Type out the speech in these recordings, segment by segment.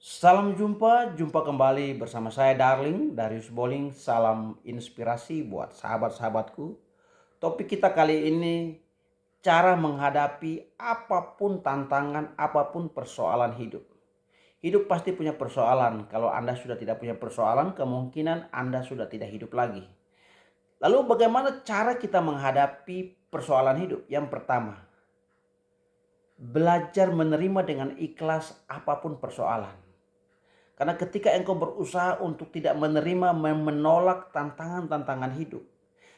Salam jumpa kembali bersama saya Darling dari Boling. Salam inspirasi buat sahabat-sahabatku. Topik kita kali ini cara menghadapi apapun tantangan, apapun persoalan hidup. Hidup pasti punya persoalan. Kalau Anda sudah tidak punya persoalan, kemungkinan Anda sudah tidak hidup lagi. Lalu bagaimana cara kita menghadapi persoalan hidup? Yang pertama, belajar menerima dengan ikhlas apapun persoalan. Karena ketika engkau berusaha untuk tidak menerima, menolak tantangan-tantangan hidup,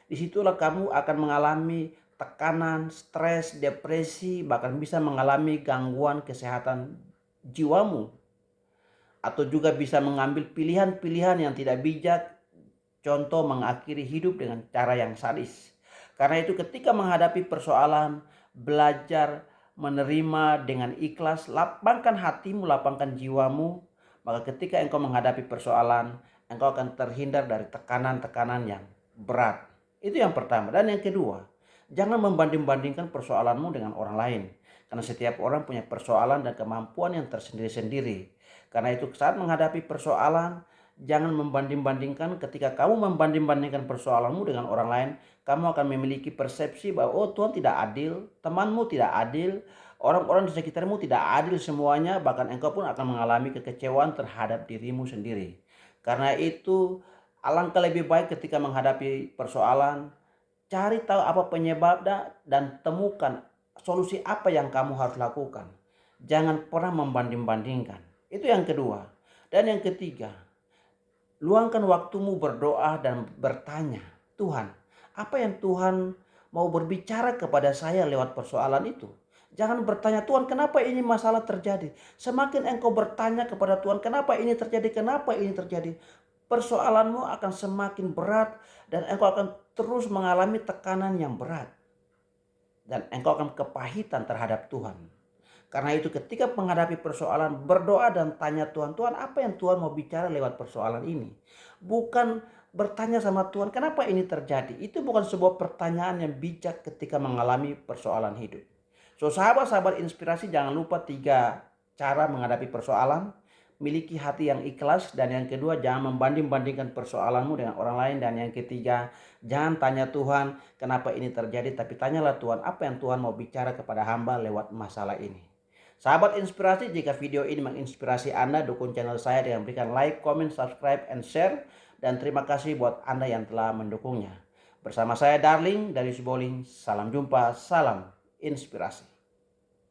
disitulah kamu akan mengalami tekanan, stres, depresi, bahkan bisa mengalami gangguan kesehatan jiwamu. Atau juga bisa mengambil pilihan-pilihan yang tidak bijak, contoh mengakhiri hidup dengan cara yang sadis. Karena itu ketika menghadapi persoalan, belajar menerima dengan ikhlas, lapangkan hatimu, lapangkan jiwamu. Maka ketika engkau menghadapi persoalan, engkau akan terhindar dari tekanan-tekanan yang berat. Itu yang pertama. Dan yang kedua, jangan membanding-bandingkan persoalanmu dengan orang lain. Karena setiap orang punya persoalan dan kemampuan yang tersendiri-sendiri. Karena itu saat menghadapi persoalan, jangan membanding-bandingkan. Ketika kamu membanding-bandingkan persoalanmu dengan orang lain, kamu akan memiliki persepsi bahwa oh Tuhan tidak adil, temanmu tidak adil, orang-orang di sekitarmu tidak adil semuanya, bahkan engkau pun akan mengalami kekecewaan terhadap dirimu sendiri. Karena itu alangkah lebih baik ketika menghadapi persoalan, cari tahu apa penyebabnya dan temukan solusi apa yang kamu harus lakukan. Jangan pernah membanding-bandingkan. Itu yang kedua. Dan yang ketiga, luangkan waktumu berdoa dan bertanya, Tuhan, apa yang Tuhan mau berbicara kepada saya lewat persoalan itu? Jangan bertanya, Tuhan kenapa ini masalah terjadi? Semakin engkau bertanya kepada Tuhan, kenapa ini terjadi? Kenapa ini terjadi? Persoalanmu akan semakin berat dan engkau akan terus mengalami tekanan yang berat. Dan engkau akan kepahitan terhadap Tuhan. Karena itu ketika menghadapi persoalan, berdoa dan tanya Tuhan, Tuhan apa yang Tuhan mau bicara lewat persoalan ini? Bukan bertanya sama Tuhan, kenapa ini terjadi? Itu bukan sebuah pertanyaan yang bijak ketika mengalami persoalan hidup. So sahabat-sahabat inspirasi, jangan lupa 3 cara menghadapi persoalan. Miliki hati yang ikhlas, dan yang kedua jangan membanding-bandingkan persoalanmu dengan orang lain, dan yang ketiga jangan tanya Tuhan kenapa ini terjadi, tapi tanyalah Tuhan apa yang Tuhan mau bicara kepada hamba lewat masalah ini. Sahabat inspirasi, jika video ini menginspirasi Anda, dukung channel saya dengan berikan like, comment, subscribe, and share. Dan terima kasih buat Anda yang telah mendukungnya. Bersama saya Darling dari Sibolink, salam jumpa, salam inspirasi.